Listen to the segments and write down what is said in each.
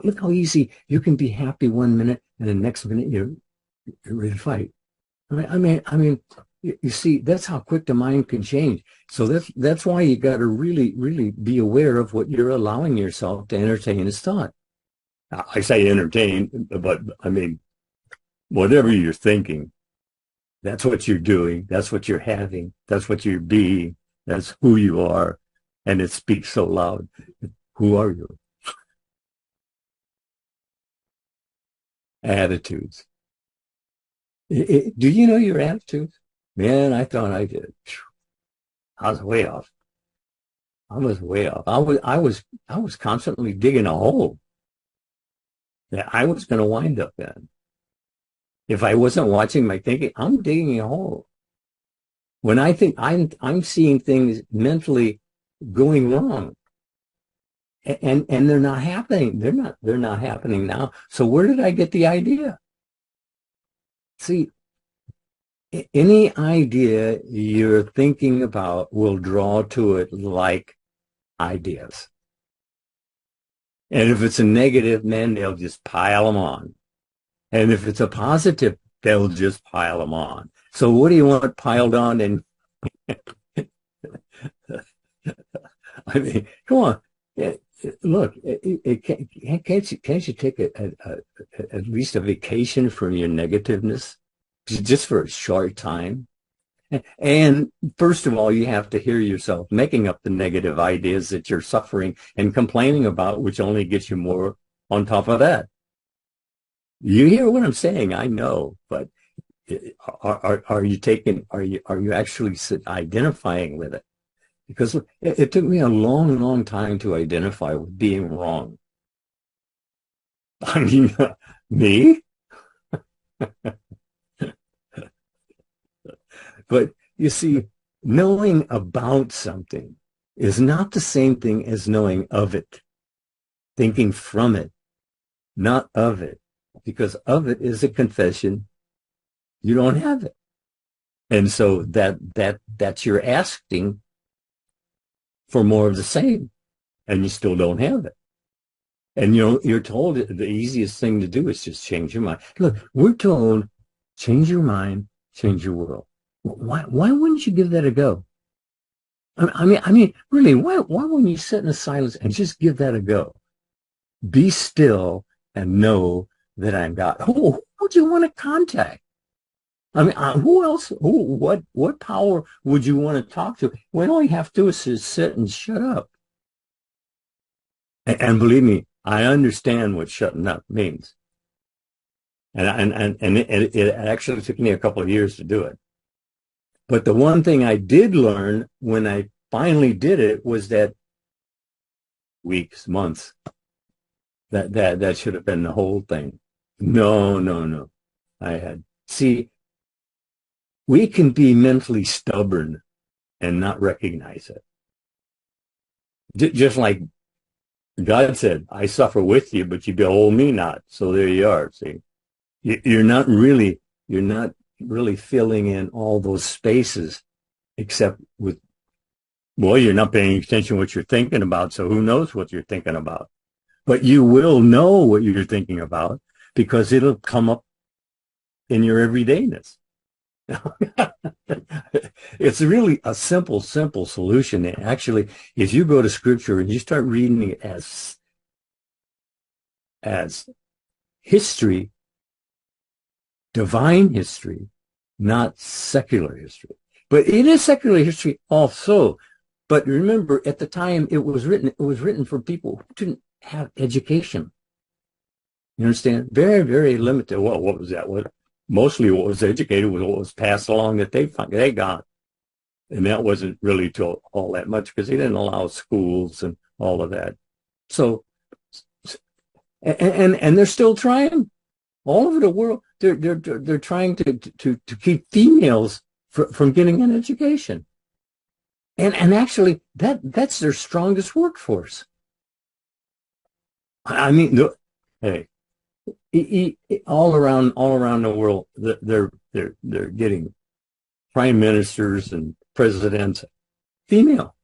look how easy you can be happy one minute and the next minute you're ready to fight. I mean, you see, that's how quick the mind can change. So that's why you got to really, really be aware of what you're allowing yourself to entertain as thought. I say entertain, but I mean, whatever you're thinking, that's what you're doing. That's what you're having. That's what you're being. That's who you are. And it speaks so loud. Who are you? Attitudes. Do you know your attitudes? Man, I thought I did. I was way off. I was way off. I was constantly digging a hole that I was going to wind up in. If I wasn't watching my thinking, I'm digging a hole. When I think I'm seeing things mentally going wrong, and they're not happening. They're not happening now. So where did I get the idea? See, any idea you're thinking about will draw to it like ideas. And if it's a negative, man, they'll just pile them on. And if it's a positive, they'll just pile them on. So what do you want piled on? And I mean, come on. Look, can't you take at least a vacation from your negativeness just for a short time? And first of all, you have to hear yourself making up the negative ideas that you're suffering and complaining about, which only gets you more on top of that. You hear what I'm saying? I know, but are you actually identifying with it? Because it took me a long, long time to identify with being wrong. I mean, me? But you see, knowing about something is not the same thing as knowing of it, thinking from it, not of it, because of it is a confession you don't have it. And so that's you're asking for more of the same, and you still don't have it. And you're told the easiest thing to do is just change your mind. Look, we're told, change your mind, change your world. Why wouldn't you give that a go? I mean, really, why wouldn't you sit in the silence and just give that a go? Be still and know that I'm God. Who would you want to contact? I mean, who else? What power would you want to talk to? When all you have to do is just sit and shut up. And believe me, I understand what shutting up means. And it actually took me a couple of years to do it. But the one thing I did learn when I finally did it was that weeks, months, that should have been the whole thing. No. See, we can be mentally stubborn and not recognize it. Just like God said, I suffer with you, but you behold me not. So there you are. See, you're not really filling in all those spaces, except with, well, you're not paying attention to what you're thinking about. So who knows what you're thinking about? But you will know what you're thinking about because it'll come up in your everydayness. It's really a simple solution. And actually, if you go to scripture and you start reading it as history, divine history, not secular history. But it is secular history also. But remember, at the time it was written for people who didn't have education. You understand? Very, very limited. Well, what was that? Mostly what was educated was what was passed along that they got. And that wasn't really all that much because they didn't allow schools and all of that. So, and they're still trying all over the world. They're trying to keep females from getting an education. And actually that's their strongest workforce. I mean, look, hey, all around the world, they're getting prime ministers and presidents female.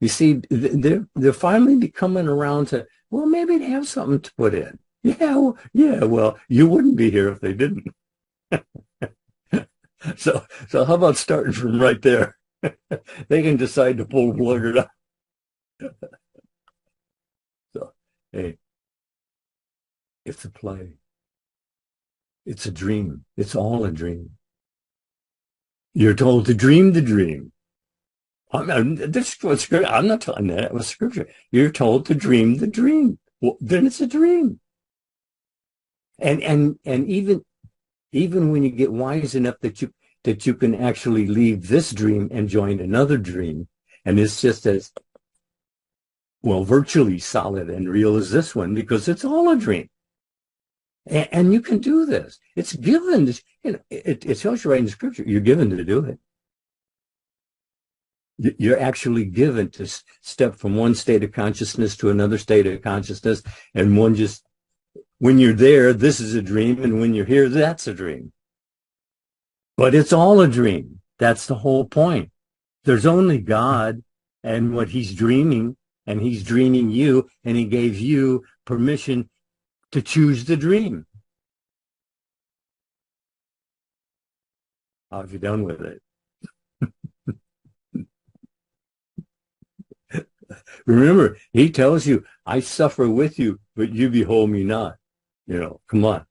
You see, they're finally becoming around to, well, maybe they have something to put in. Well, you wouldn't be here if they didn't. So how about starting from right there? They can decide to pull the plug or not. So, hey, it's a play. It's a dream. It's all a dream. You're told to dream the dream. This was scripture. I'm not telling that. It was scripture. You're told to dream the dream. Well, then it's a dream. And even when you get wise enough that you can actually leave this dream and join another dream, and it's just as well virtually solid and real as this one, because it's all a dream. And you can do this. It's given. It tells you right in the scripture. You're given to do it. You're actually given to step from one state of consciousness to another state of consciousness. And when you're there, this is a dream. And when you're here, that's a dream. But it's all a dream. That's the whole point. There's only God and what he's dreaming, and he's dreaming you, and he gave you permission to choose the dream. How have you done with it? Remember, he tells you, I suffer with you, but you behold me not. Come on.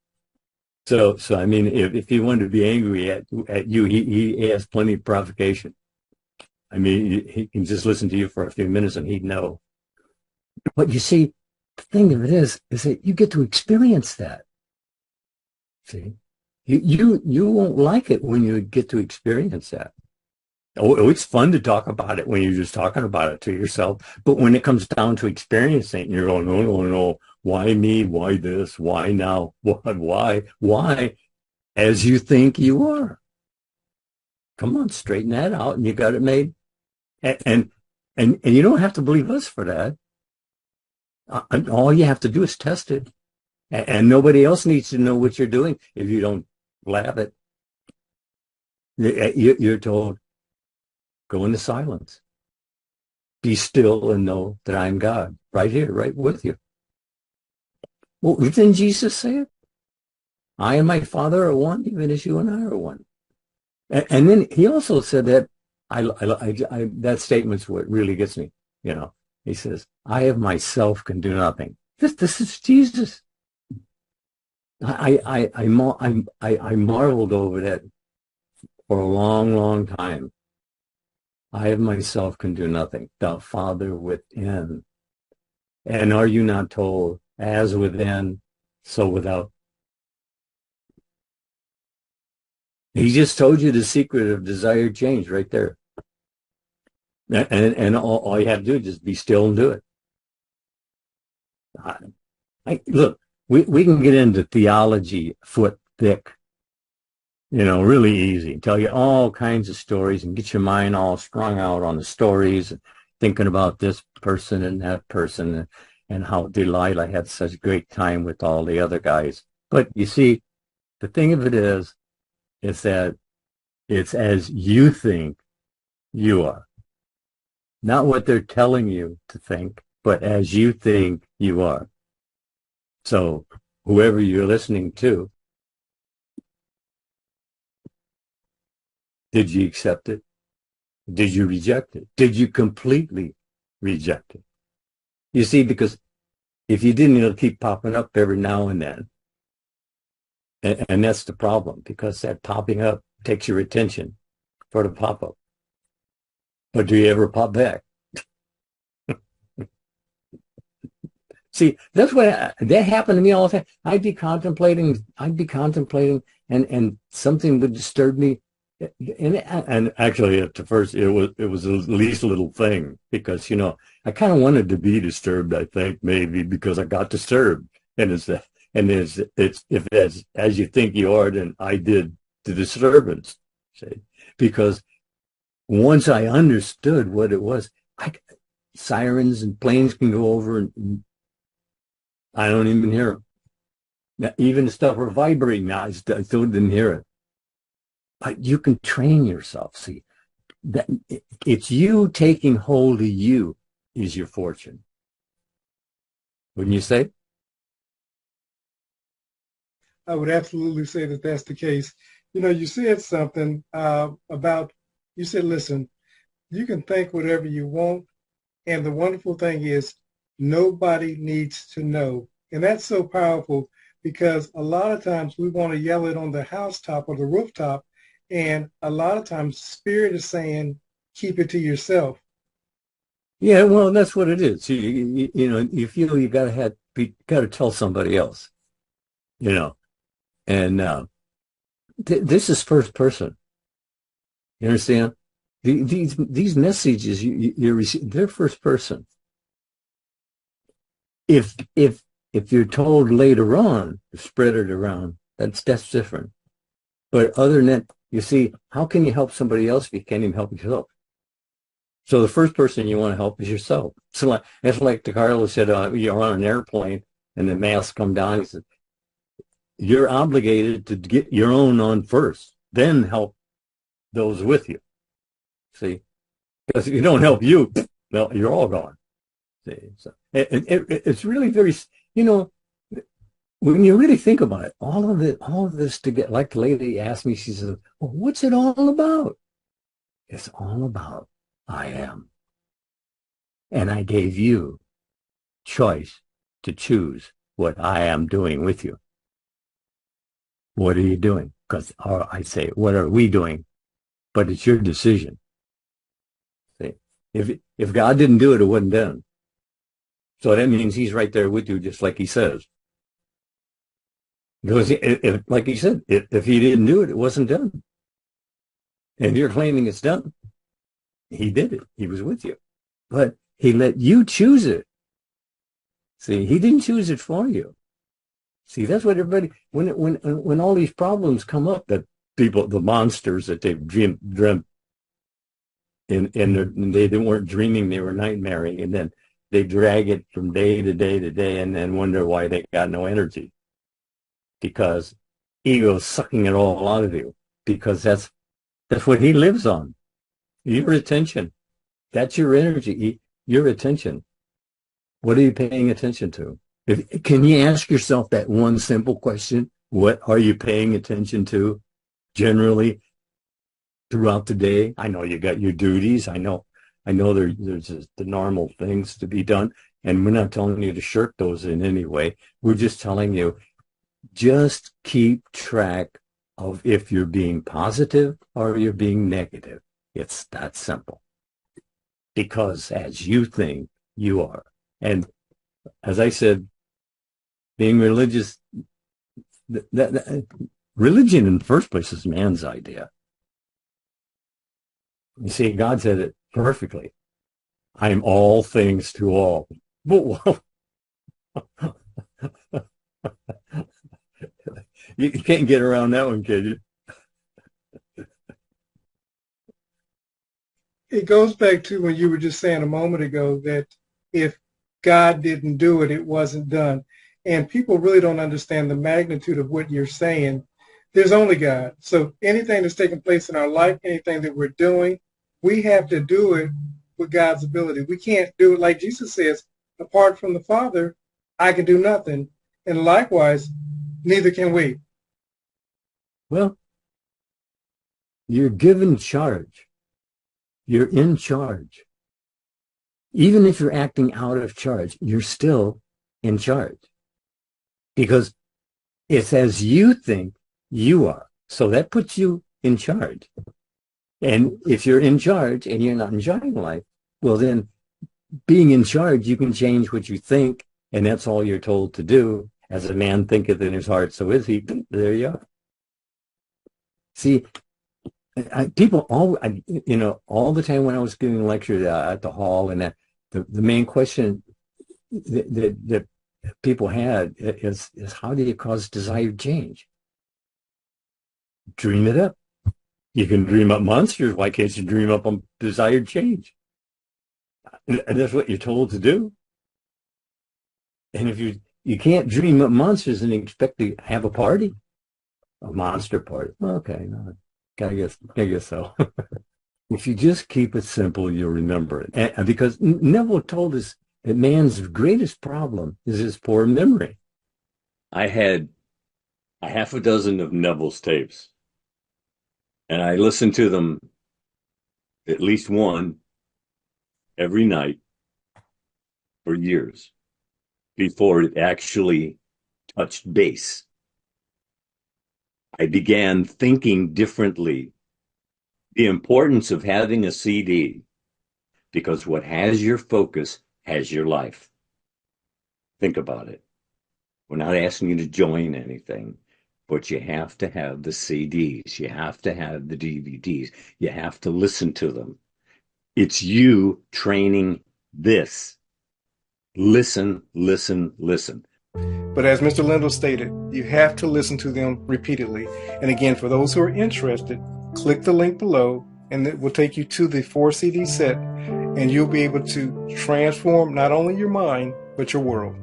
So I mean, if he wanted to be angry at you, he has plenty of provocation. I mean, he can just listen to you for a few minutes and he'd know. But you see, the thing of it is that you get to experience that. See, you won't like it when you get to experience that. Oh, it's fun to talk about it when you're just talking about it to yourself. But when it comes down to experiencing it, and you're going, no, why me? Why this? Why now? Why? As you think you are. Come on, straighten that out, and you got it made. And you don't have to believe us for that. All you have to do is test it. And nobody else needs to know what you're doing if you don't blab it. You're told, go into silence. Be still and know that I'm God. Right here, right with you. Well, didn't Jesus say it? I and my Father are one, even as you and I are one. And then he also said that, that statement's what really gets me. He says, I of myself can do nothing. This is Jesus. I marveled over that for a long, long time. I of myself can do nothing. The Father within. And are you not told, as within, so without? He just told you the secret of desired change right there. And all you have to do is just be still and do it. Look, we can get into theology foot thick, really easy. Tell you all kinds of stories and get your mind all strung out on the stories, and thinking about this person and that person, and how Delilah had such a great time with all the other guys. But you see, the thing of it is that it's as you think you are. Not what they're telling you to think, but as you think you are. So whoever you're listening to, did you accept it? Did you reject it? Did you completely reject it? You see, because if you didn't, it'll keep popping up every now and then. And that's the problem, because that popping up takes your attention for the pop-up. But do you ever pop back? See, that's what that happened to me all the time. I'd be contemplating, and something would disturb me. And actually, at the first, it was the least little thing, because I kind of wanted to be disturbed. I think maybe because I got disturbed, and it's if as you think you are, then I did the disturbance. See, because once I understood what it was, sirens and planes can go over, and I don't even hear them. Even the stuff were vibrating. I still didn't hear it. But you can train yourself. See, that it's you taking hold of you is your fortune. Wouldn't you say? I would absolutely say that that's the case. You know, you said something about, you said, listen, you can think whatever you want. And the wonderful thing is nobody needs to know. And that's so powerful because a lot of times we want to yell it on the housetop or the rooftop. And a lot of times spirit is saying, keep it to yourself. Yeah, well, that's what it is. You know, you feel you got to tell somebody else, you know, and this is first person. You understand? These messages you receive, they're first person. If you're told later on to spread it around, that's different. But other than that, you see, how can you help somebody else if you can't even help yourself? So the first person you want to help is yourself. So it's like DeCarlo said, you're on an airplane and the masks come down. He said, you're obligated to get your own on first, then help those with you. See, because if you don't help you, well, you're all gone. See, so it's really very, you know, when you really think about it, all of this to get, like the lady asked me, she said, well, what's it all about? It's all about I am. And I gave you choice to choose what I am doing with you. What are you doing? Because I say, what are we doing? But it's your decision. See, if God didn't do it, it wasn't done. So that means he's right there with you, just like he says. Because like he said, if he didn't do it, it wasn't done. And you're claiming it's done. He did it. He was with you. But he let you choose it. See, he didn't choose it for you. See, that's what everybody, when all these problems come up, that people, the monsters that they've dreamt, and they weren't dreaming, they were nightmaring, and then they drag it from day to day to day and then wonder why they got no energy. Because ego's sucking it all out of you. Because that's what he lives on. Your attention. That's your energy, your attention. What are you paying attention to? Can you ask yourself that one simple question? What are you paying attention to generally throughout the day? I know you got your duties. I know there's just the normal things to be done. And we're not telling you to shirk those in any way. We're just telling you, just keep track of if you're being positive or you're being negative. It's that simple. Because as you think, you are. And as I said, being religious, religion in the first place is man's idea. You see, God said it perfectly. I am all things to all. But you can't get around that one, can you? It goes back to when you were just saying a moment ago that if God didn't do it, it wasn't done. And people really don't understand the magnitude of what you're saying. There's only God. So anything that's taking place in our life, anything that we're doing, we have to do it with God's ability. We can't do it like Jesus says, apart from the Father, I can do nothing. And likewise, neither can we. Well, you're given charge. You're in charge. Even if you're acting out of charge, you're still in charge. Because it's as you think you are. So that puts you in charge. And if you're in charge and you're not enjoying life, well, then being in charge, you can change what you think, and that's all you're told to do. As a man thinketh in his heart, so is he. There you are. See, people all the time when I was giving lectures at the hall, and the main question that people had is how do you cause desired change? Dream it up. You can dream up monsters. Why can't you dream up on desired change? And that's what you're told to do. And if you can't dream up monsters and expect to have a party, a monster party. Okay, no, I guess so. If you just keep it simple, you'll remember it. And because Neville told us that man's greatest problem is his poor memory. I had a half a dozen of Neville's tapes, and I listened to them at least one every night for years before it actually touched base. I began thinking differently. The importance of having a CD, because what has your focus has your life. Think about it. We're not asking you to join anything, but you have to have the CDs. You have to have the DVDs. You have to listen to them. It's you training this. Listen, listen, listen. But as Mr. Lindell stated, you have to listen to them repeatedly. And again, for those who are interested, click the link below and it will take you to the 4 CD set, and you'll be able to transform not only your mind, but your world.